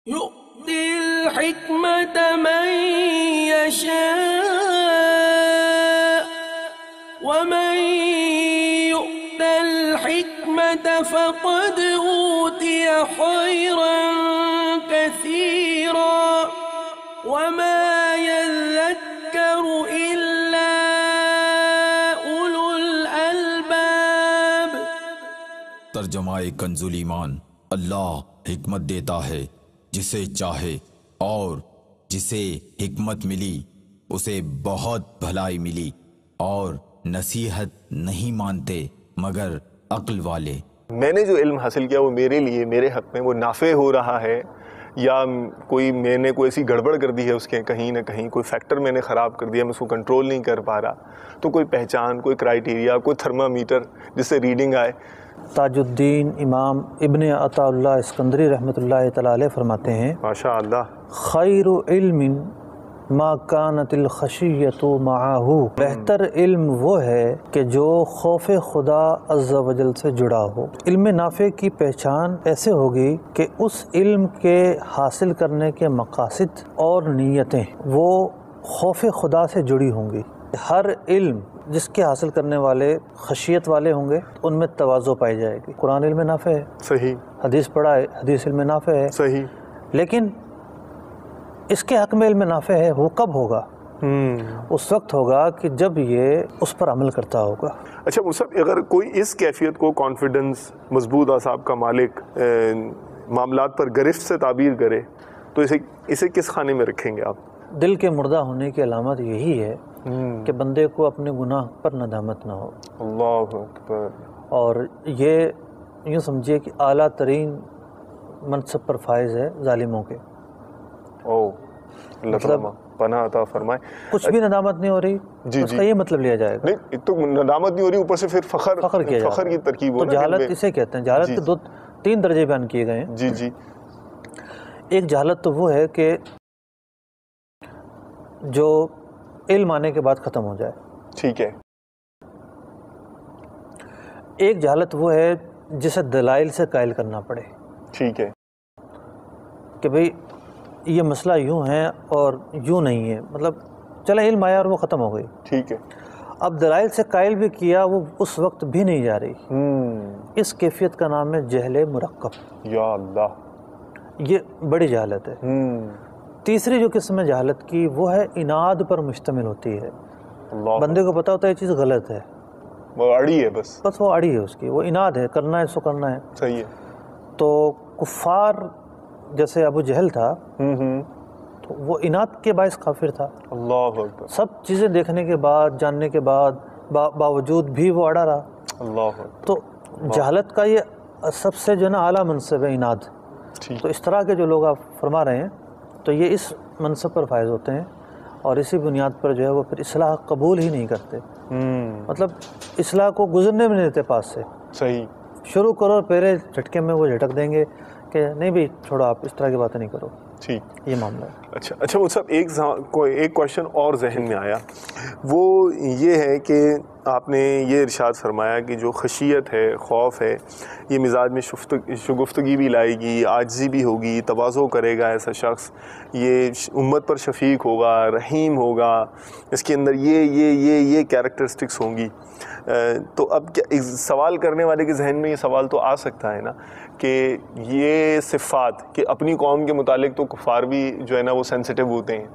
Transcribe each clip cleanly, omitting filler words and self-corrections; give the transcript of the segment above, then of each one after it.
يؤتي الحكمة من يشاء ومن يؤت الحكمة فقد أوتي خيرا كثيرا وما يذكر إلا أولو الألباب۔ ترجمہ کنز ایمان۔ اللہ حکمت دیتا ہے جسے چاہے، اور جسے حکمت ملی اسے بہت بھلائی ملی، اور نصیحت نہیں مانتے مگر عقل والے۔ میں نے جو علم حاصل کیا وہ میرے لیے، میرے حق میں وہ نافع ہو رہا ہے، یا میں نے کوئی ایسی گڑبڑ کر دی ہے اس کے کہیں نہ کہیں، کوئی فیکٹر میں نے خراب کر دیا، میں اس کو کنٹرول نہیں کر پا رہا، تو کوئی پہچان، کوئی کرائیٹیریا، کوئی تھرمامیٹر جس سے ریڈنگ آئے۔ تاج الدین امام ابن عطا اللہ اسکندری رحمۃ اللہ تعالی علیہ فرماتے ہیں، ماشاء اللہ، خیر علم ما کانت الخشیۃ معہ، بہتر علم وہ ہے کہ جو خوف خدا عز و جل سے جڑا ہو۔ علم نافع کی پہچان ایسے ہوگی کہ اس علم کے حاصل کرنے کے مقاصد اور نیتیں وہ خوف خدا سے جڑی ہوں گی۔ ہر علم جس کے حاصل کرنے والے خشیت والے ہوں گے ان میں تواضع پائی جائے گی۔ قرآن علم نافع ہے، صحیح، حدیث پڑھا ہے، حدیث علم نافع ہے، صحیح، لیکن اس کے حق میں علم نافع ہے وہ کب ہوگا؟ اس وقت ہوگا کہ جب یہ اس پر عمل کرتا ہوگا۔ اچھا مصعب، اگر کوئی اس کیفیت کو کانفیڈنس، مضبوط اعصاب کا مالک، معاملات پر گرفت سے تعبیر کرے تو اسے کس خانے میں رکھیں گے آپ؟ دل کے مردہ ہونے کی علامت یہی ہے کہ بندے کو اپنے گناہ پر ندامت نہ ہو۔ اللہ اکبر۔ اور یہ یوں سمجھیے کہ اعلیٰ ترین منصب پر فائز ہے ظالموں کے۔ اللہ تعالیٰ پناہ عطا فرمائے۔ کچھ بھی ندامت نہیں ہو رہی، اس کا یہ مطلب لیا جائے گا۔ نہیں، ایک تو ندامت نہیں ہو رہی، اوپر سے پھر فخر کیا جاتا ہے۔ فخر کی ترکیب ہو تو جہالت اسے کہتے ہیں۔ جہالت کے تین درجے بیان کیے گئے ہیں۔ جی جی۔ ایک جہالت تو وہ ہے کہ جو علم آنے کے بعد ختم ہو جائے، ٹھیک ہے۔ ایک جہالت وہ ہے جسے دلائل سے قائل کرنا پڑے، ٹھیک ہے، کہ بھئی یہ مسئلہ یوں ہے اور یوں نہیں ہے، مطلب چلے علم آیا اور وہ ختم ہو گئی، ٹھیک ہے۔ اب دلائل سے قائل بھی کیا، وہ اس وقت بھی نہیں جا رہی۔ اس کیفیت کا نام ہے جہل مرکب۔ یا اللہ، یہ بڑی جہالت ہے۔ تیسری جو قسم ہے جہالت کی وہ ہے عناد پر مشتمل ہوتی ہے۔ بندے کو پتہ ہوتا ہے یہ چیز غلط ہے، وہ اڑی ہے، بس وہ اڑی ہے، اس کی وہ عناد ہے، کرنا ہے سو کرنا ہے۔ صحیح ہے۔ تو کفار جیسے ابو جہل تھا تو وہ عناد کے باعث کافر تھا۔ اللہ اکبر۔ سب چیزیں دیکھنے کے بعد، جاننے کے بعد، باوجود بھی وہ اڑا رہا۔ اللہ اکبر۔ تو جہالت کا یہ سب سے جو ہے نا اعلیٰ منصب ہے عناد۔ تو اس طرح کے جو لوگ آپ فرما رہے ہیں تو یہ اس منصب پر فائز ہوتے ہیں، اور اسی بنیاد پر جو ہے وہ پھر اصلاح قبول ہی نہیں کرتے، مطلب اصلاح کو گزرنے میں نہیں دیتے پاس سے۔ صحیح۔ شروع کرو، پہلے جھٹکے میں وہ جھٹک دیں گے کہ نہیں بھئی چھوڑو، آپ اس طرح کی باتیں نہیں کرو۔ ٹھیک، یہ معاملہ ہے۔ اچھا وہ سب ایک کویشچن اور ذہن میں آیا، وہ یہ ہے کہ آپ نے یہ ارشاد فرمایا کہ جو خشیت ہے، خوف ہے، یہ مزاج میں شگفتگی بھی لائے گی، عاجزی بھی ہوگی، تواضع کرے گا ایسا شخص، یہ امت پر شفیق ہوگا، رحیم ہوگا، اس کے اندر یہ کیریکٹرسٹکس ہوں گی۔ تو اب کیا سوال کرنے والے کے ذہن میں یہ سوال تو آ سکتا ہے نا کہ یہ صفات، کہ اپنی قوم کے متعلق تو کفار بھی جو ہے نا وہ سینسٹیو ہوتے ہیں،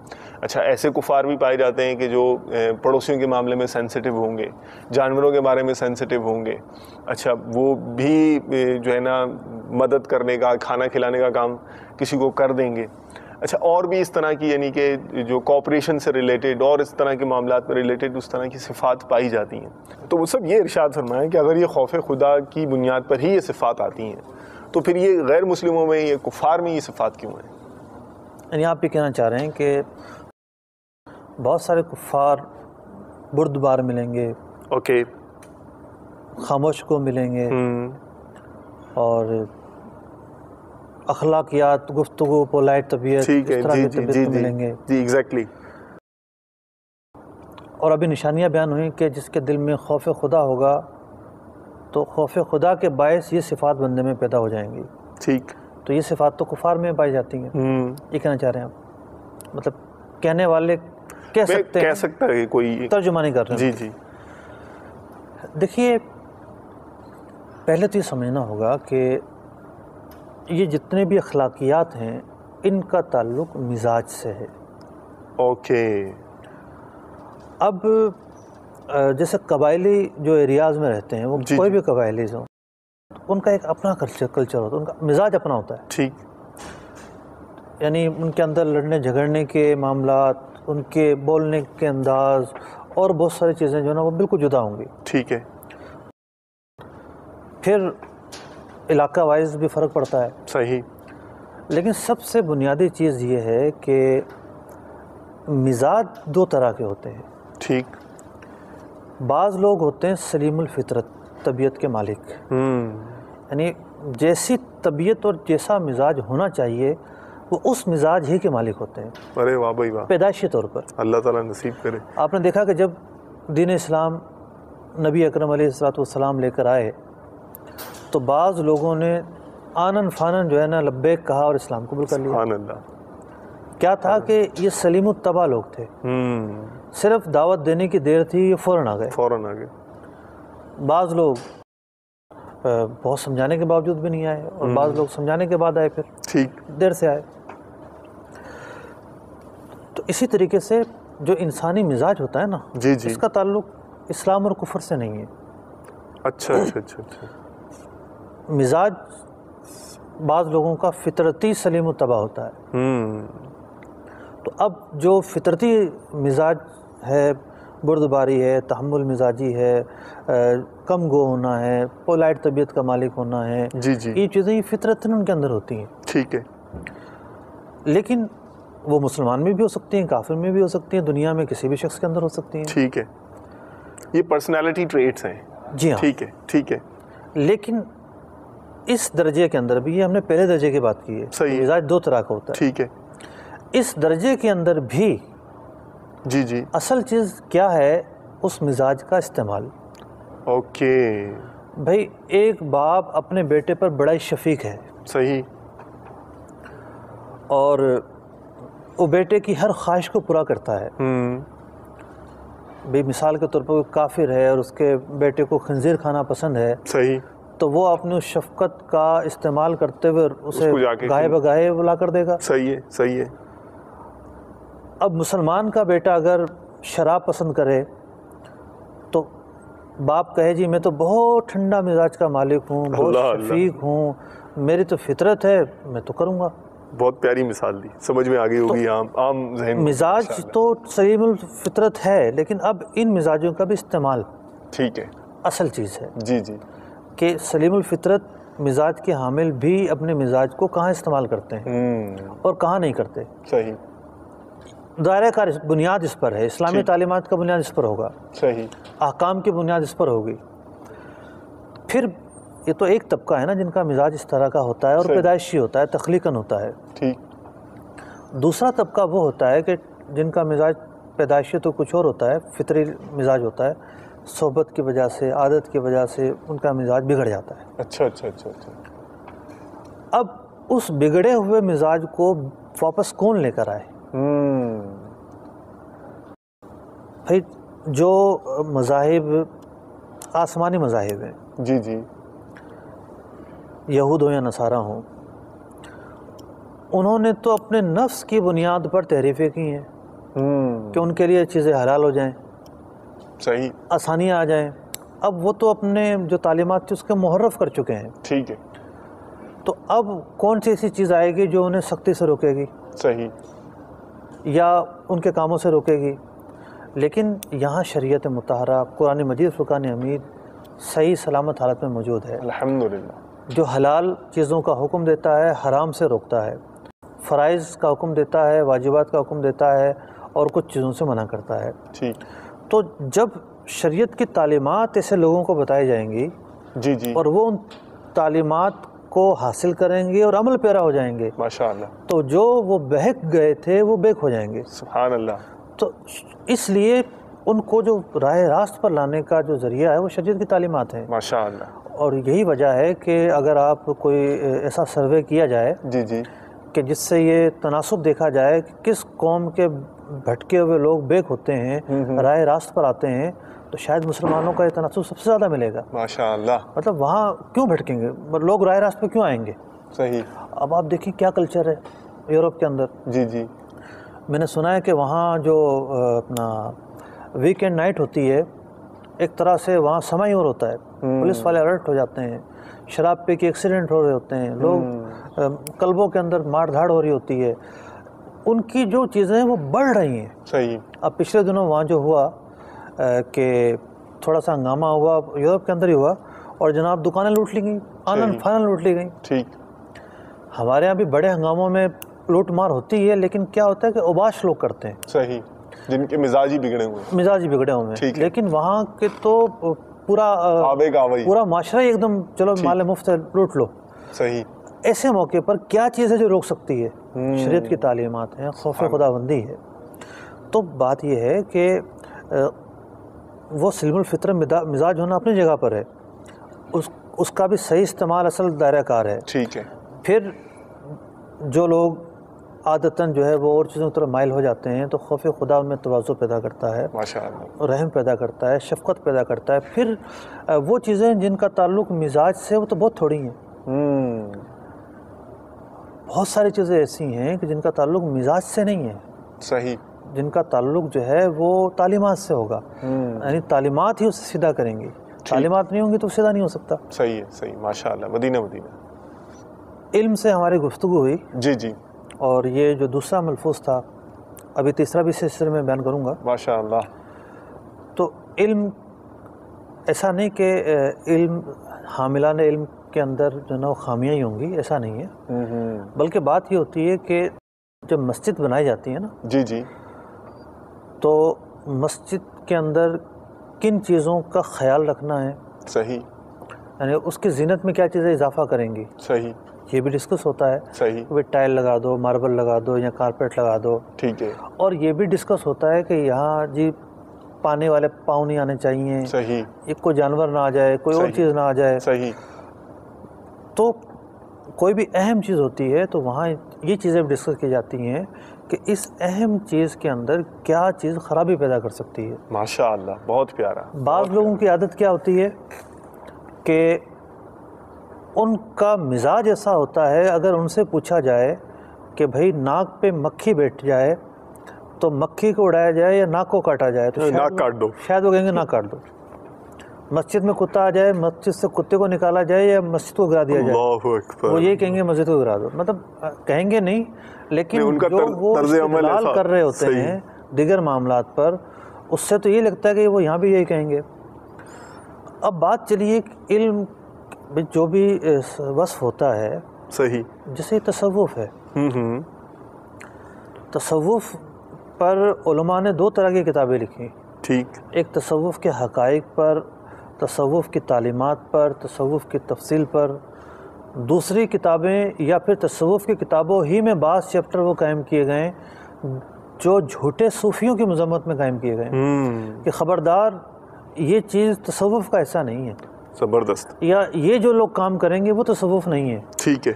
اچھا ایسے کفار بھی پائے جاتے ہیں کہ جو پڑوسیوں کے معاملے میں سینسٹیو ہوں گے، جانوروں کے بارے میں سینسٹیو ہوں گے، اچھا وہ بھی جو ہے نا مدد کرنے کا، کھانا کھلانے کا کام کسی کو کر دیں گے، اچھا اور بھی اس طرح کی یعنی کہ جو کوآپریشن سے ریلیٹڈ اور اس طرح کے معاملات میں ریلیٹڈ اس طرح کی صفات پائی جاتی ہیں۔ تو وہ سب یہ ارشاد فرمائیں کہ اگر یہ خوف خدا کی بنیاد پر ہی یہ صفات آتی ہیں تو پھر یہ غیر مسلموں میں، یہ کفار میں یہ صفات کیوں ہیں؟ یعنی آپ یہ کہنا چاہ رہے ہیں کہ بہت سارے کفار بردبار ملیں گے، اوکے، خاموش کو ملیں گے، اور اخلاقیات، گفتگو، پولائٹ طبیعت، اس طرح کی طبیعت کو ملیں گے۔ جی ایگزیکٹلی۔ اور ابھی نشانیاں بیان ہوئیں کہ جس کے دل میں خوف خدا ہوگا تو خوف خدا کے باعث یہ صفات بندے میں پیدا ہو جائیں گی۔ ٹھیک۔ تو یہ صفات تو کفار میں پائی جاتی ہیں. یہ کہنا چاہ رہے ہیں آپ؟ مطلب کہنے والے کہہ سکتے ہیں, کہہ سکتا ہے کوئی, ترجمہ نہیں کر رہے. جی جی. دیکھیے پہلے تو یہ سمجھنا ہوگا کہ یہ جتنے بھی اخلاقیات ہیں ان کا تعلق مزاج سے ہے. اوکے. اب جیسے قبائلی جو ایریاز میں رہتے ہیں وہ کوئی بھی قبائلیز ہوں, ان کا ایک اپنا کلچر ہوتا ہے, ان کا مزاج اپنا ہوتا ہے. ٹھیک. یعنی ان کے اندر لڑنے جھگڑنے کے معاملات, ان کے بولنے کے انداز اور بہت ساری چیزیں جو ہے نا وہ بالکل جدا ہوں گی. ٹھیک ہے. پھر علاقہ وائز بھی فرق پڑتا ہے. صحیح. لیکن سب سے بنیادی چیز یہ ہے کہ مزاج دو طرح کے ہوتے ہیں. ٹھیک. بعض لوگ ہوتے ہیں سلیم الفطرت, طبیعت کے مالک, یعنی جیسی طبیعت اور جیسا مزاج ہونا چاہیے وہ اس مزاج ہی کے مالک ہوتے ہیں. ارے واہ بھائی واہ, پیدائشی طور پر. اللہ تعالیٰ نصیب کرے. آپ نے دیکھا کہ جب دین اسلام نبی اکرم علیہ السلام لے کر آئے تو بعض لوگوں نے آنن فانن جو ہے نا لبیک کہا اور اسلام قبول کر لیا. سبحان اللہ. کیا تھا کہ یہ سلیم الطبع لوگ تھے, صرف دعوت دینے کی دیر تھی, یہ فوراً آ گئے. فوراً آ گئے. بعض لوگ بہت سمجھانے کے باوجود بھی نہیں آئے, اور بعض لوگ سمجھانے کے بعد آئے, پھر ٹھیک دیر سے آئے. تو اسی طریقے سے جو انسانی مزاج ہوتا ہے نا, جی جی, اس کا تعلق اسلام اور کفر سے نہیں ہے. اچھا اچھا اچھا اچھا. مزاج بعض لوگوں کا فطرتی سلیم الطبع ہوتا ہے. تو اب جو فطرتی مزاج ہے, بردباری ہے, تحمل مزاجی ہے, کم گو ہونا ہے, پولائٹ طبیعت کا مالک ہونا ہے, جی جی, یہ چیزیں فطرتاً ان کے اندر ہوتی ہیں. ٹھیک ہے. لیکن وہ مسلمان میں بھی ہو سکتی ہیں, کافر میں بھی ہو سکتی ہیں, دنیا میں کسی بھی شخص کے اندر ہو سکتی ہیں. ٹھیک ہے. یہ پرسنالٹی ٹریٹس ہیں. جی ہاں. ٹھیک ہے ٹھیک ہے. لیکن اس درجے کے اندر بھی, یہ ہم نے پہلے درجے کی بات کی ہے, صحیح. مزاج دو طرح کا ہوتا ہے. ٹھیک ہے. اس درجے کے اندر بھی جی جی, اصل چیز کیا ہے, اس مزاج کا استعمال. اوکے. بھائی ایک باپ اپنے بیٹے پر بڑا ہی شفیق ہے, صحیح, اور وہ بیٹے کی ہر خواہش کو پورا کرتا ہے. بھائی مثال کے طور پر وہ کافر ہے اور اس کے بیٹے کو خنزیر کھانا پسند ہے, صحیح, تو وہ اپنی اس شفقت کا استعمال کرتے ہوئے اسے گاہے بگاہے وہ لا کر دے گا. صحیح ہے صحیح ہے. اب مسلمان کا بیٹا اگر شراب پسند کرے تو باپ کہے جی میں تو بہت ٹھنڈا مزاج کا مالک ہوں, بہت شفیق ہوں, میری تو فطرت ہے, میں تو کروں گا. بہت پیاری مثال دی, سمجھ میں آ گئی ہوگی عام ذہن. مزاج تو سلیم الفطرت ہے, لیکن اب ان مزاجوں کا بھی استعمال ٹھیک ہے اصل چیز ہے. جی جی, کہ سلیم الفطرت مزاج کے حامل بھی اپنے مزاج کو کہاں استعمال کرتے ہیں اور کہاں نہیں کرتے. صحیح. دائرہ کار بنیاد اس پر ہے, اسلامی تعلیمات کا بنیاد اس پر ہوگا, صحیح, احکام کی بنیاد اس پر ہوگی. پھر یہ تو ایک طبقہ ہے نا جن کا مزاج اس طرح کا ہوتا ہے اور پیدائشی ہوتا ہے, تخلیقاً ہوتا ہے. ٹھیک. دوسرا طبقہ وہ ہوتا ہے کہ جن کا مزاج پیدائشی تو کچھ اور ہوتا ہے, فطری مزاج ہوتا ہے, صحبت کی وجہ سے, عادت کی وجہ سے ان کا مزاج بگڑ جاتا ہے. اچھا اچھا اچھا اچھا. اب اس بگڑے ہوئے مزاج کو واپس کون لے کر آئے؟ بھائی جو مذاہب آسمانی مذاہب ہیں, جی جی, یہود ہوں یا نصارہ ہوں, انہوں نے تو اپنے نفس کی بنیاد پر تحریفیں کی ہیں کہ ان کے لیے چیزیں حلال ہو جائیں, صحیح, آسانیاں آ جائیں. اب وہ تو اپنے جو تعلیمات تھی اس کے محرف کر چکے ہیں. ٹھیک ہے. تو اب کون سی ایسی چیز آئے گی جو انہیں سختی سے روکے گی, صحیح, یا ان کے کاموں سے روکے گی؟ لیکن یہاں شریعت مطہرہ, قرآن مجید, فرقان حمید صحیح سلامت حالت میں موجود ہے. الحمدللہ. جو حلال چیزوں کا حکم دیتا ہے, حرام سے روکتا ہے, فرائض کا حکم دیتا ہے, واجبات کا حکم دیتا ہے, اور کچھ چیزوں سے منع کرتا ہے. ٹھیک. تو جب شریعت کی تعلیمات ایسے لوگوں کو بتائی جائیں گی, جی جی, اور وہ ان تعلیمات کو حاصل کریں گے اور عمل پیرا ہو جائیں گے, ماشاءاللہ, تو جو وہ بہک گئے تھے وہ بہک ہو جائیں گے. سبحان اللہ. تو اس لیے ان کو جو راہ راست پر لانے کا جو ذریعہ ہے وہ شریعت کی تعلیمات ہیں. ماشاءاللہ. اور یہی وجہ ہے کہ اگر آپ کوئی ایسا سروے کیا جائے جی جی کہ جس سے یہ تناسب دیکھا جائے کہ کس قوم کے بھٹکے ہوئے لوگ بیک ہوتے ہیں، راہ راست پر آتے ہیں، تو شاید مسلمانوں کا یہ تناسب سب سے زیادہ ملے گا. ماشاء اللہ. مطلب وہاں کیوں بھٹکیں گے، لوگ راہ راست پہ کیوں آئیں گے؟ صحیح. اب آپ دیکھیں کیا کلچر ہے یورپ کے اندر. جی جی. میں نے سنا ہے کہ وہاں جو اپنا ویکینڈ نائٹ ہوتی ہے، ایک طرح سے وہاں سما ہی اور ہوتا ہے. پولیس والے الرٹ ہو جاتے ہیں، شراب پی کے ایکسیڈنٹ ہو رہے ہوتے ہیں، لوگ کلبوں کے اندر مار دھاڑ ہو رہی ہوتی ہے. ان کی جو چیزیں ہیں وہ بڑھ رہی ہیں. صحیح. اب پچھلے دنوں وہاں جو ہوا کہ تھوڑا سا ہنگامہ ہوا، یورپ کے اندر ہی ہوا، اور جناب دکانیں لوٹ لی گئیں، آنن فانن لوٹ لی گئیں. ٹھیک. ہمارے یہاں بھی بڑے ہنگاموں میں لوٹ مار ہوتی ہے، لیکن کیا ہوتا ہے کہ اوباش لوگ کرتے ہیں. صحیح. جن کے مزاج ہی بگڑے ہوئے ہیں. لیکن وہاں کے تو پورا معاشرہ ہی ایک دم چلو مال مفت ہے لوٹ لو. صحیح. ایسے موقع پر کیا چیز ہے جو روک سکتی ہے؟ شریعت کی تعلیمات ہیں، خوف خدا بندی ہے. تو بات یہ ہے کہ وہ سلم الفطر مزاج ہونا اپنی جگہ پر ہے، اس کا بھی صحیح استعمال اصل دائرہ کار ہے. ٹھیک ہے. پھر جو لوگ عادتاً جو ہے وہ اور چیزوں کی طرف مائل ہو جاتے ہیں، تو خوف خدا ان میں تواضع پیدا کرتا ہے، ماشاءاللہ، رحم پیدا کرتا ہے، شفقت پیدا کرتا ہے. پھر وہ چیزیں جن کا تعلق مزاج سے، وہ تو بہت تھوڑی ہیں. بہت ساری چیزیں ایسی ہیں کہ جن کا تعلق مزاج سے نہیں ہے. صحیح. جن کا تعلق جو ہے وہ تعلیمات سے ہوگا. یعنی تعلیمات ہی اسے سیدھا کریں گی. تعلیمات نہیں ہوں گی تو سیدھا نہیں ہو سکتا. صحیح ہے. صحیح. ماشاءاللہ. مدینہ. علم سے ہماری گفتگو ہوئی. جی جی. اور یہ جو دوسرا ملفوظ تھا، ابھی تیسرا بھی سلسلے میں بیان کروں گا. ماشاءاللہ. تو علم ایسا نہیں کہ علم حاملان علم کے اندر جو نا خامیاں ہی ہوں گی، ایسا نہیں ہے. بلکہ بات یہ ہوتی ہے کہ جب مسجد بنائی جاتی ہے نا، جی جی، تو مسجد کے اندر کن چیزوں کا خیال رکھنا ہے. صحیح. یعنی اس کی زینت میں کیا چیزیں اضافہ کریں گی. صحیح. یہ بھی ڈسکس ہوتا ہے. صحیح. وہ ٹائل لگا دو، ماربل لگا دو، یا کارپیٹ لگا دو. ٹھیک ہے. اور یہ بھی ڈسکس ہوتا ہے کہ یہاں جی پانے والے پاؤں نہیں آنے چاہیے. صحیح. ایک کوئی جانور نہ آ جائے، کوئی اور چیز نہ آ جائے. صحیح. تو کوئی بھی اہم چیز ہوتی ہے تو وہاں یہ چیزیں بھی ڈسکس کی جاتی ہیں کہ اس اہم چیز کے اندر کیا چیز خرابی پیدا کر سکتی ہے. ماشاءاللہ، بہت پیارا. بعض لوگوں کی عادت کیا ہوتی ہے کہ ان کا مزاج ایسا ہوتا ہے، اگر ان سے پوچھا جائے کہ بھائی ناک پہ مکھی بیٹھ جائے تو مکھی کو اڑایا جائے یا ناک کو کاٹا جائے، تو ناک کاٹ دو. شاید وہ کہیں گے ناک کاٹ دو. مسجد میں کتا آ جائے، مسجد سے کتے کو نکالا جائے یا مسجد کو گرا دیا جائے، اللہ اکبر، وہ یہ کہیں گے مسجد کو گرا دو. مطلب کہیں گے نہیں، لیکن جو وہ استدلال کر رہے ہوتے ہیں دیگر معاملات پر، اس سے تو یہ لگتا ہے کہ وہ یہاں بھی یہی کہیں گے. اب بات چلیے علم جو بھی وصف ہوتا ہے، صحیح، جیسے تصوف ہے. تصوف پر علماء نے دو طرح کی کتابیں لکھی. ٹھیک. ایک تصوف کے حقائق پر، تصوف کی تعلیمات پر، تصوف کی تفصیل پر. دوسری کتابیں یا پھر تصوف کی کتابوں ہی میں بعض چیپٹر وہ قائم کیے گئے جو جھوٹے صوفیوں کی مذمت میں قائم کیے گئے کہ خبردار یہ چیز تصوف کا ایسا نہیں ہے. زبردست. یا یہ جو لوگ کام کریں گے وہ تصوف نہیں ہے. ٹھیک ہے.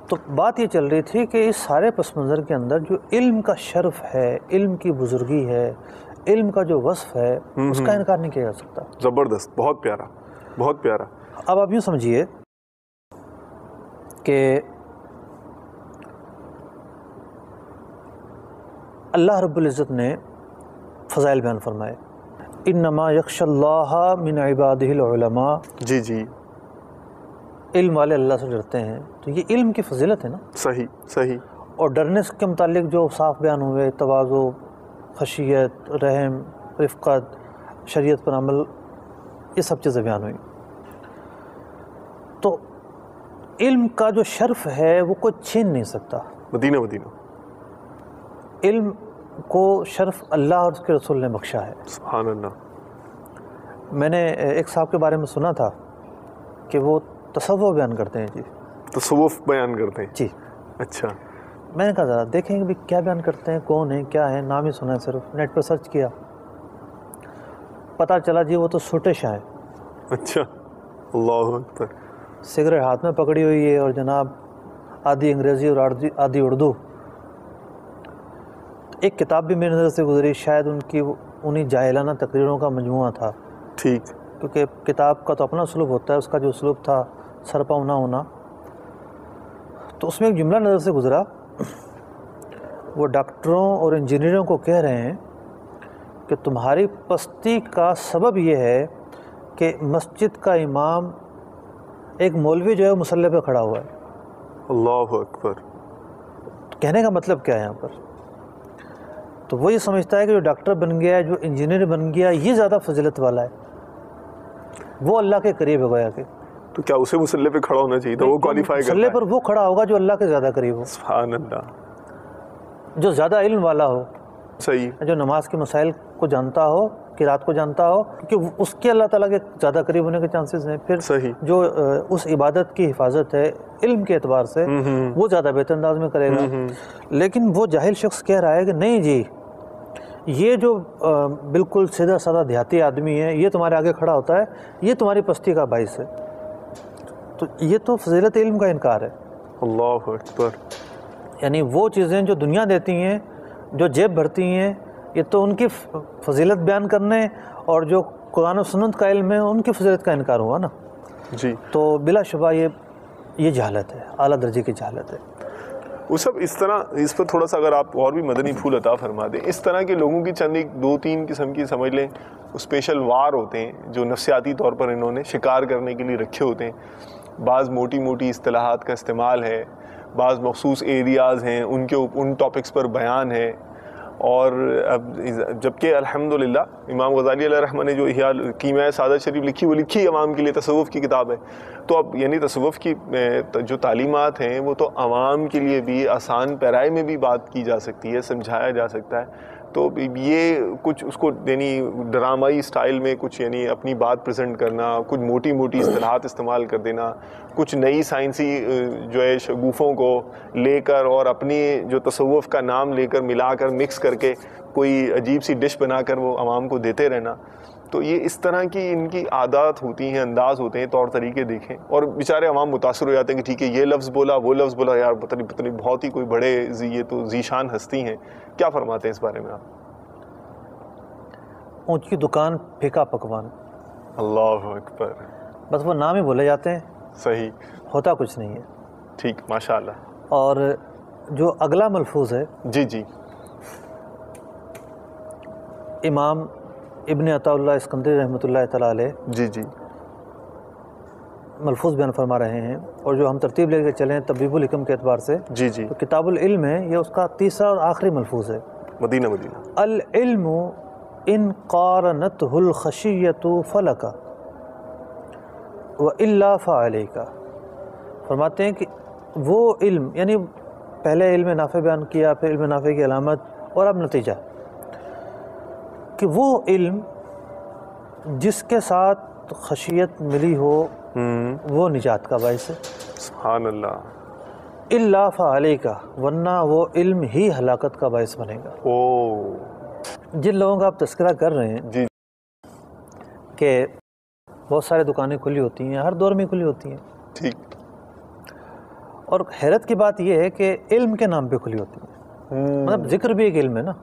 تو بات یہ چل رہی تھی کہ اس سارے پس منظر کے اندر جو علم کا شرف ہے، علم کی بزرگی ہے، علم کا جو وصف ہے، اس کا انکار نہیں کیا جا سکتا. زبردست. بہت پیارا، بہت پیارا. اب آپ یوں سمجھیے کہ اللہ رب العزت نے فضائل بیان فرمائے، انما یخش اللہ من عبادہ العلماء. جی جی، علم والے اللہ سے ڈرتے ہیں. تو یہ علم کی فضیلت ہے نا. صحیح صحیح. اور ڈرنے کے متعلق جو صاف بیان ہوئے، تواضع، خشیت، رحم، رفقت، شریعت پر عمل، یہ سب چیزیں بیان ہوئیں. تو علم کا جو شرف ہے وہ کوئی چھین نہیں سکتا. مدینہ. علم کو شرف اللہ اور اس کے رسول نے بخشا ہے. سبحان اللہ. میں نے ایک صاحب کے بارے میں سنا تھا کہ وہ تصوف بیان کرتے ہیں. جی، تصوف بیان کرتے ہیں. جی. اچھا. میں نے کہا ذرا دیکھیں کہ کیا بیان کرتے ہیں، کون ہیں، کیا ہے. نام ہی سنا ہے، صرف نیٹ پر سرچ کیا، پتہ چلا جی وہ تو سوٹے شاہ ہیں. اچھا. اللہ اکبر. سگریٹ ہاتھ میں پکڑی ہوئی ہے اور جناب آدھی انگریزی اور آدھی اردو. ایک کتاب بھی میری نظر سے گزری، شاید انہی جاہلانہ تقریروں کا مجموعہ تھا. ٹھیک. کیونکہ کتاب کا تو اپنا اسلوب ہوتا ہے، اس کا جو اسلوب تھا سرپاؤ نہ ہونا. تو اس میں ایک جملہ نظر سے گزرا، وہ ڈاکٹروں اور انجینئروں کو کہہ رہے ہیں کہ تمہاری پستی کا سبب یہ ہے کہ مسجد کا امام ایک مولوی جو ہے مصلی پہ کھڑا ہوا ہے. اللہ اکبر. کہنے کا مطلب کیا ہے یہاں پر؟ تو وہ یہ سمجھتا ہے کہ جو ڈاکٹر بن گیا ہے، جو انجینئر بن گیا، یہ زیادہ فضیلت والا ہے، وہ اللہ کے قریب ہو گیا. کہ تو کیا اسے مصلی پہ کھڑا ہونا چاہیے تھا؟ وہ کوالیفائی کرتا ہے. مصلی پر وہ کھڑا ہوگا جو اللہ کے زیادہ قریب ہو، سبحان اللہ. جو زیادہ علم والا ہو، صحیح. جو نماز کے مسائل کو جانتا ہو، قرات کو جانتا ہو، کیونکہ اس کے اللہ تعالیٰ کے زیادہ قریب ہونے کے چانسز ہیں. پھر صحیح. جو اس عبادت کی حفاظت ہے علم کے اعتبار سے، وہ زیادہ بہتر انداز میں کرے گا. لیکن وہ جاہل شخص کہہ رہا ہے کہ نہیں جی، یہ جو بالکل سیدھا سادہ دیہاتی آدمی ہے، یہ تمہارے آگے کھڑا ہوتا ہے، یہ تمہاری پستی کا باعث ہے. تو یہ تو فضیلت علم کا انکار ہے. اللہ اکبر. یعنی وہ چیزیں جو دنیا دیتی ہیں، جو جیب بھرتی ہیں، یہ تو ان کی فضیلت بیان کرنے، اور جو قرآن و سنت کا علم ہے ان کی فضیلت کا انکار ہوا نا. جی. تو بلا شبہ یہ جہالت ہے، اعلیٰ درجے کی جہالت ہے. وہ سب اس طرح، اس پر تھوڑا سا اگر آپ اور بھی مدنی پھول عطا فرما دیں. اس طرح کے لوگوں کی چند ایک 2-3 قسم کی سمجھ لیں اسپیشل وار ہوتے ہیں جو نفسیاتی طور پر انہوں نے شکار کرنے کے لیے رکھے ہوتے ہیں. بعض موٹی موٹی اصطلاحات کا استعمال ہے، بعض مخصوص ایریاز ہیں ان ٹاپکس پر بیان ہے. اور اب جبکہ الحمدللہ امام غزالی علیہ رحمہ نے جو احیاء کیمیاء سعادت شریف لکھی، وہ لکھی عوام کے لیے، تصوف کی کتاب ہے. تو اب یعنی تصوف کی جو تعلیمات ہیں وہ تو عوام کے لیے بھی آسان پیرائے میں بھی بات کی جا سکتی ہے، سمجھایا جا سکتا ہے. تو یہ کچھ اس کو یعنی ڈرامائی سٹائل میں کچھ یعنی اپنی بات پریزنٹ کرنا، کچھ موٹی موٹی اصطلاحات استعمال کر دینا، کچھ نئی سائنسی جو ہے شگوفوں کو لے کر اور اپنی جو تصوف کا نام لے کر ملا کر مکس کر کے کوئی عجیب سی ڈش بنا کر وہ عوام کو دیتے رہنا. تو یہ اس طرح کی ان کی عادات ہوتی ہیں، انداز ہوتے ہیں، طور طریقے دیکھیں، اور بیچارے عوام متاثر ہو جاتے ہیں کہ ٹھیک ہے یہ لفظ بولا، وہ لفظ بولا، یار پتہ نہیں بہت ہی کوئی بڑے یہ تو ذیشان ہستی ہیں. کیا فرماتے ہیں اس بارے میں آپ؟ اونچی دکان پھیکا پکوان. اللہ اکبر. بس وہ نام ہی بولے جاتے ہیں، صحیح. ہوتا کچھ نہیں ہے. ٹھیک، ماشاء اللہ. اور جو اگلا ملفوظ ہے، جی جی، امام ابن عطا اللہ اسکندری رحمۃ اللہ تعالیٰ علیہ جی جی، ملفوظ بیان فرما رہے ہیں، اور جو ہم ترتیب لے کے چلیں تبیب الحکم کے اعتبار سے، جی جی، تو کتاب العلم ہے، یہ اس کا تیسرا اور آخری ملفوظ ہے. مدینہ. العلم ان قارنته الخشیۃ فلک والا فعلیک. فرماتے ہیں کہ وہ علم، یعنی پہلے علم نافع بیان کیا، پھر علم نافع کی علامت، اور اب نتیجہ کہ وہ علم جس کے ساتھ خشیت ملی ہو وہ نجات کا باعث ہے. سبحان اللہ. الا فعلیک، ورنہ وہ علم ہی ہلاکت کا باعث بنے گا. او، جن لوگوں کا آپ تذکرہ کر رہے ہیں جی، کہ بہت سارے دکانیں کھلی ہوتی ہیں، ہر دور میں کھلی ہوتی ہیں، ٹھیک، اور حیرت کی بات یہ ہے کہ علم کے نام پہ کھلی ہوتی ہیں. مطلب ذکر بھی ایک علم ہے نا.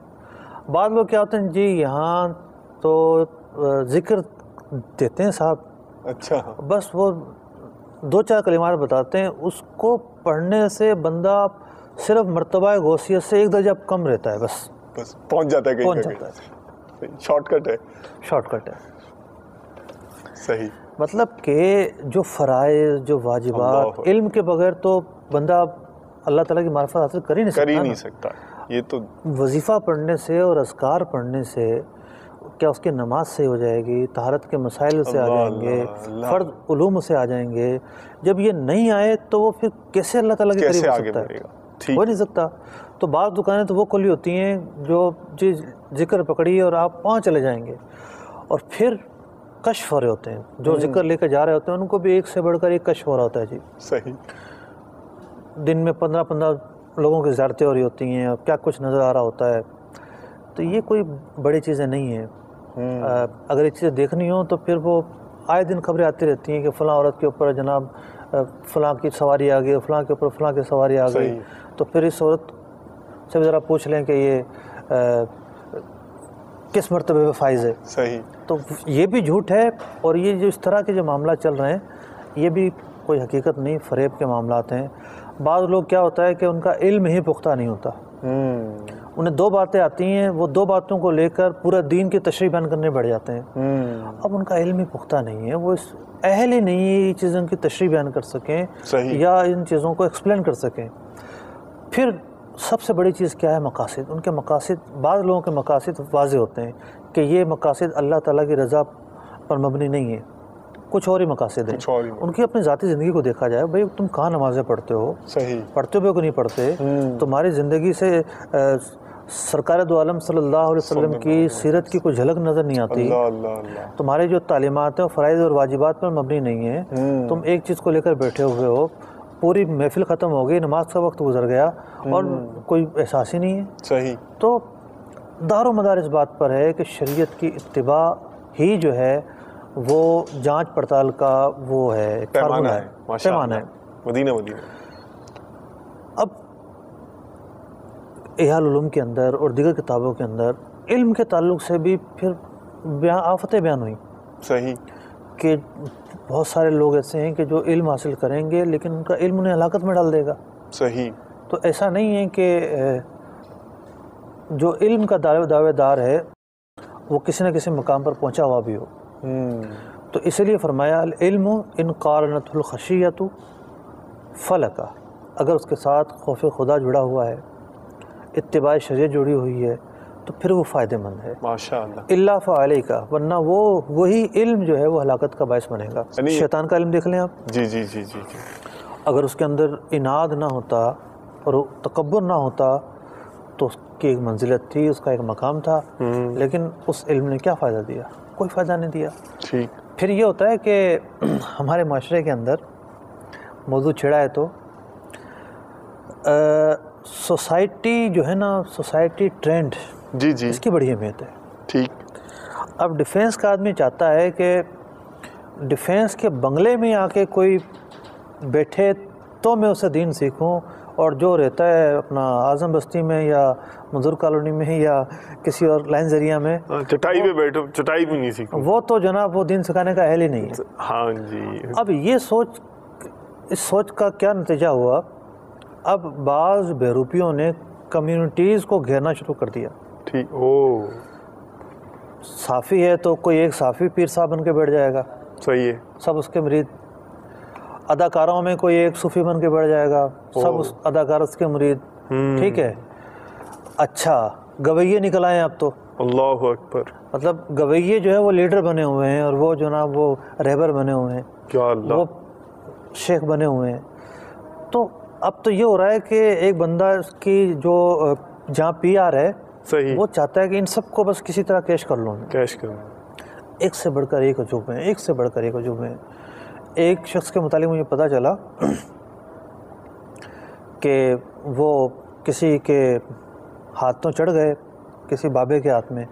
بعض لوگ کیا ہوتے ہیں، جی یہاں تو ذکر دیتے ہیں صاحب، اچھا، بس وہ 2-4 کلمات بتاتے ہیں، اس کو پڑھنے سے بندہ صرف مرتبہ غوثیت سے ایک درجہ کم رہتا ہے، بس پہنچ جاتا ہے، پہنچ جاتا ہے. شارٹ کٹ ہے. شارٹ کٹ ہے. صحیح. مطلب کہ جو فرائض، جو واجبات، علم کے بغیر تو بندہ اللہ تعالیٰ کی معرفت حاصل کر ہی نہیں سکتا. یہ تو وظیفہ پڑھنے سے اور اذکار پڑھنے سے کیا اس کی نماز سے ہو جائے گی، طہارت کے مسائل سے آ جائیں گے، فرض علوم سے آ جائیں گے. جب یہ نہیں آئے تو وہ پھر کیسے اللہ تعالیٰ کے قریب ہو سکتا ہے؟ ہو نہیں سکتا. تو بعض دکانیں تو وہ کھلی ہوتی ہیں جو جی ذکر پکڑی اور آپ وہاں چلے جائیں گے، اور پھر کشف ہو رہے ہوتے ہیں، جو ذکر لے کے جا رہے ہوتے ہیں ان کو بھی ایک سے بڑھ کر ایک کشف ہو رہا ہوتا ہے. جی صحیح. دن میں 15 لوگوں کی زیارتیں ہو رہی ہوتی ہیں، اور کیا کچھ نظر آ رہا ہوتا ہے. تو یہ کوئی بڑی چیزیں نہیں ہیں. اگر یہ چیزیں دیکھنی ہوں تو پھر وہ آئے دن خبریں آتی رہتی ہیں کہ فلاں عورت کے اوپر جناب فلاں کی سواری آ گئی، فلاں کے اوپر فلاں کی سواری آ گئی، تو پھر اس عورت سے بھی ذرا پوچھ لیں کہ یہ کس مرتبے پہ فائز ہے. صحیح. تو یہ بھی جھوٹ ہے، اور یہ جو اس طرح کے جو معاملات چل رہے ہیں یہ بھی کوئی حقیقت نہیں، فریب کے معاملات ہیں. بعض لوگ کیا ہوتا ہے کہ ان کا علم ہی پختہ نہیں ہوتا، انہیں دو باتیں آتی ہیں، وہ دو باتوں کو لے کر پورا دین کی تشریح بیان کرنے بیٹھ جاتے ہیں. اب ان کا علم ہی پختہ نہیں ہے، وہ اس اہل ہی نہیں ہے یہ چیزوں کی تشریح بیان کر سکیں یا ان چیزوں کو ایکسپلین کر سکیں. پھر سب سے بڑی چیز کیا ہے؟ مقاصد. ان کے مقاصد، بعض لوگوں کے مقاصد واضح ہوتے ہیں کہ یہ مقاصد اللہ تعالیٰ کی رضا پر مبنی نہیں ہے، کچھ اور ہی مقاصد ہیں. ان کی اپنی ذاتی زندگی کو دیکھا جائے، بھائی تم کہاں نمازیں پڑھتے ہو؟ صحیح. پڑھتے ہو کہ نہیں پڑھتے؟ تمہاری زندگی سے سرکار دو عالم صلی اللہ علیہ وسلم کی سیرت کی کوئی جھلک نظر نہیں آتی. تمہاری جو تعلیمات ہیں فرائض اور واجبات پر مبنی نہیں ہیں. تم ایک چیز کو لے کر بیٹھے ہوئے ہو، پوری محفل ختم ہو گئی، نماز کا وقت گزر گیا اور کوئی احساس ہی نہیں ہے. صحیح. تو دار و مدار اس بات پر ہے کہ شریعت کی اتباع ہی جو ہے وہ جانچ پڑتال کا وہ ہے، پیمانہ ہے. پیمانہ ہے. مدینہ. اب احیاء العلوم کے اندر اور دیگر کتابوں کے اندر علم کے تعلق سے بھی پھر آفتیں بیان ہوئیں. صحیح. کہ بہت سارے لوگ ایسے ہیں کہ جو علم حاصل کریں گے لیکن ان کا علم انہیں ہلاکت میں ڈال دے گا. صحیح. تو ایسا نہیں ہے کہ جو علم کا دعوے دار ہے وہ کسی نہ کسی مقام پر پہنچا ہوا بھی ہو. تو اسی لیے فرمایا العلم ان قارنت الخشیۃ فلکا، اگر اس کے ساتھ خوف خدا جڑا ہوا ہے، اتباع شریعت جڑی ہوئی ہے تو پھر وہ فائدہ مند ہے. ماشاءاللہ. اللہ فعلیکہ، ورنہ وہی علم جو ہے وہ ہلاکت کا باعث بنے گا. شیطان کا علم دیکھ لیں آپ. جی. اگر اس کے اندر اناد نہ ہوتا اور تکبر نہ ہوتا تو اس کی ایک منزلت تھی، اس کا ایک مقام تھا، لیکن اس علم نے کیا فائدہ دیا؟ کوئی فائدہ نہیں دیا. ٹھیک. پھر یہ ہوتا ہے کہ ہمارے معاشرے کے اندر موضوع چھڑا ہے تو سوسائٹی جو ہے نا، سوسائٹی ٹرینڈ، جی اس کی بڑی اہمیت ہے. ٹھیک. اب ڈیفینس کا آدمی چاہتا ہے کہ ڈیفینس کے بنگلے میں آ کے کوئی بیٹھے تو میں اسے دین سیکھوں، اور جو رہتا ہے اپنا اعظم بستی میں یا منظور کالونی میں یا کسی اور لائن ذریعہ میں چٹائی پہ بیٹھو، چٹائی بھی نہیں سیکھوں، وہ تو جناب وہ دین سکھانے کا اہل ہی نہیں ہے. ہاں جی. اب یہ اس سوچ کا کیا نتیجہ ہوا؟ اب بعض بہروپیوں نے کمیونٹیز کو گھیرنا شروع کر دیا. ٹھیک. صافی ہے تو کوئی ایک صافی پیر صاحب بن کے بیٹھ جائے گا. صحیح ہے. سب اس کے مرید. اداکاروں میں کوئی ایک صوفی بن کے بیٹھ جائے گا، سب اس اداکار اس کے مرید. ٹھیک ہے. اچھا گویے نکل آئے اب تو. اللہ اکبر. مطلب گویے جو ہے وہ لیڈر بنے ہوئے ہیں، اور وہ جناب وہ رہبر بنے ہوئے ہیں، کیا اللہ، وہ شیخ بنے ہوئے ہیں. تو اب تو یہ ہو رہا ہے کہ ایک بندہ اس کی جو جہاں پی آر ہے، صحیح، وہ چاہتا ہے کہ ان سب کو بس کسی طرح کیش کر لوں. کیش کروں. ایک سے بڑھ کر ایک عجوبے ہیں، ایک سے بڑھ کر ایک عجوبے ہیں. ایک شخص کے متعلق مجھے پتہ چلا کہ وہ کسی کے ہاتھوں چڑھ گئے، کسی بابے کے ہاتھ میں.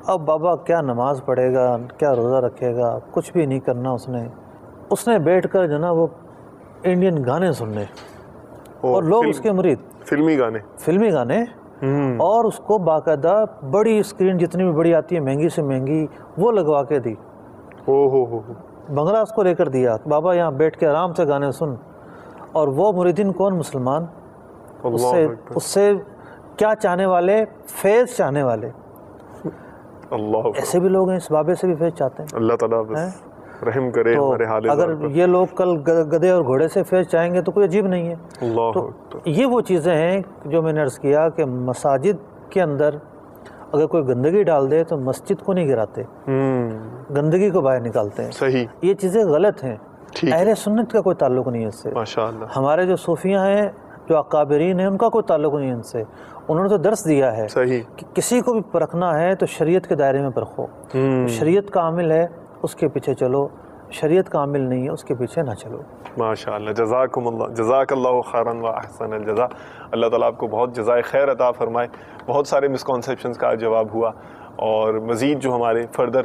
اب بابا کیا نماز پڑھے گا، کیا روزہ رکھے گا، کچھ بھی نہیں کرنا. اس نے بیٹھ کر جو نا وہ انڈین گانے سننے، اور لوگ اس کے مرید، فلمی گانے اور اس کو باقاعدہ بڑی اسکرین جتنی بھی بڑی آتی ہے مہنگی سے مہنگی وہ لگوا کے دی. بنگلہ اس کو لے کر دیا، بابا یہاں بیٹھ کے آرام سے گانے سن. اور وہ مریدین کون؟ مسلمان. اس سے کیا چاہنے والے؟ فیض چاہنے والے. اللہ، ایسے بھی لوگ ہیں، اس بابے سے بھی فیض چاہتے ہیں. اللہ تعالیٰ رحم کرے ہمارے حال. اگر یہ لوگ کل گدھے اور گھوڑے سے فیض چاہیں گے تو کوئی عجیب نہیں ہے. تو یہ وہ چیزیں ہیں جو میں نے عرض کیا کہ مساجد کے اندر اگر کوئی گندگی ڈال دے تو مسجد کو نہیں گراتے، گندگی کو باہر نکالتے ہیں. صحیح. یہ چیزیں غلط ہیں. اہل سنت کا کوئی تعلق نہیں ہے اس سے. ماشاءاللہ. ہمارے جو صوفیاء ہیں، جو اکابرین ہیں، ان کا کوئی تعلق نہیں ہے ان سے. انہوں نے تو درس دیا ہے کہ کسی کو بھی پرکھنا ہے تو شریعت کے دائرے میں پرکھو. شریعت کا عامل ہے اس کے پیچھے چلو، شریعت کا عامل نہیں ہے اس کے پیچھے نہ چلو. ماشاءاللہ. جزاکم اللہ، جزاک اللہ خیراً و احسن الجزا. اللہ تعالیٰ آپ کو بہت جزائے خیر عطا فرمائے. بہت سارے مسکنسیپشنز کا جواب ہوا، اور مزید جو ہمارے فردر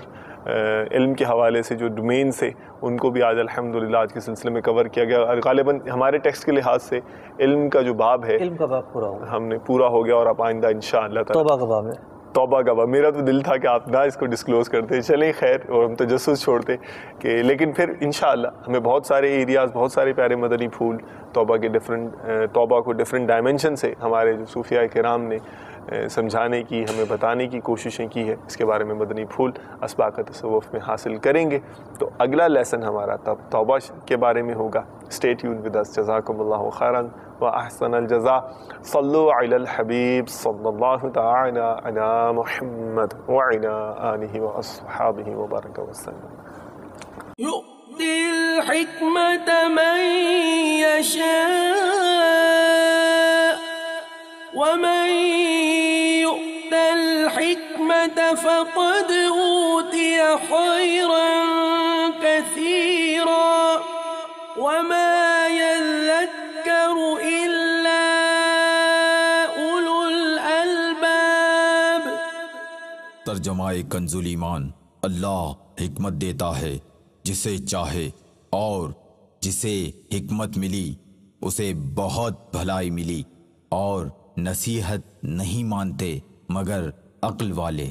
علم کے حوالے سے جو ڈومین سے ان کو بھی آج الحمدللہ آج کے سلسلے میں کور کیا گیا. غالباً ہمارے ٹیکسٹ کے لحاظ سے علم کا جو باب ہے علم کا باب پورا ہو ہم نے پورا ہو گیا, اور اب آئندہ انشاءاللہ تعالی توبہ کا باب ہے. توبہ کا باب. میرا تو دل تھا کہ آپ نہ اس کو ڈسکلوز کرتے, چلیں خیر, اور ہم تجسس چھوڑتے کہ, لیکن پھر انشاءاللہ ہمیں بہت سارے ایریاز, بہت سارے پیارے مدنی پھول توبہ کے توبہ کو ڈفرینٹ ڈائمنشن سے ہمارے جو صوفیاء کرام نے سمجھانے کی, ہمیں بتانے کی کوششیں کی ہے. اس کے بارے میں مدنی پھول اسباق تصوف میں حاصل کریں گے. تو اگلا لیسن ہمارا توبہ کے بارے میں ہوگا. Stay tuned with us. جزاکم اللہ خیرا واحسن الجزاء. صلوا علی الحبیب صلی اللہ تعالی علی محمد وعلی آلہ واصحابہ وبارک وسلم. يؤتي الحكمة من يشاء ومن يؤت الحكمة فقد أوتي خيرا كثيرا وما يذكر إلا أولو الألباب. ترجمہ کنز ایمان. اللہ حکمت دیتا ہے جسے چاہے, اور جسے حکمت ملی اسے بہت بھلائی ملی, اور نصیحت نہیں مانتے مگر عقل والے.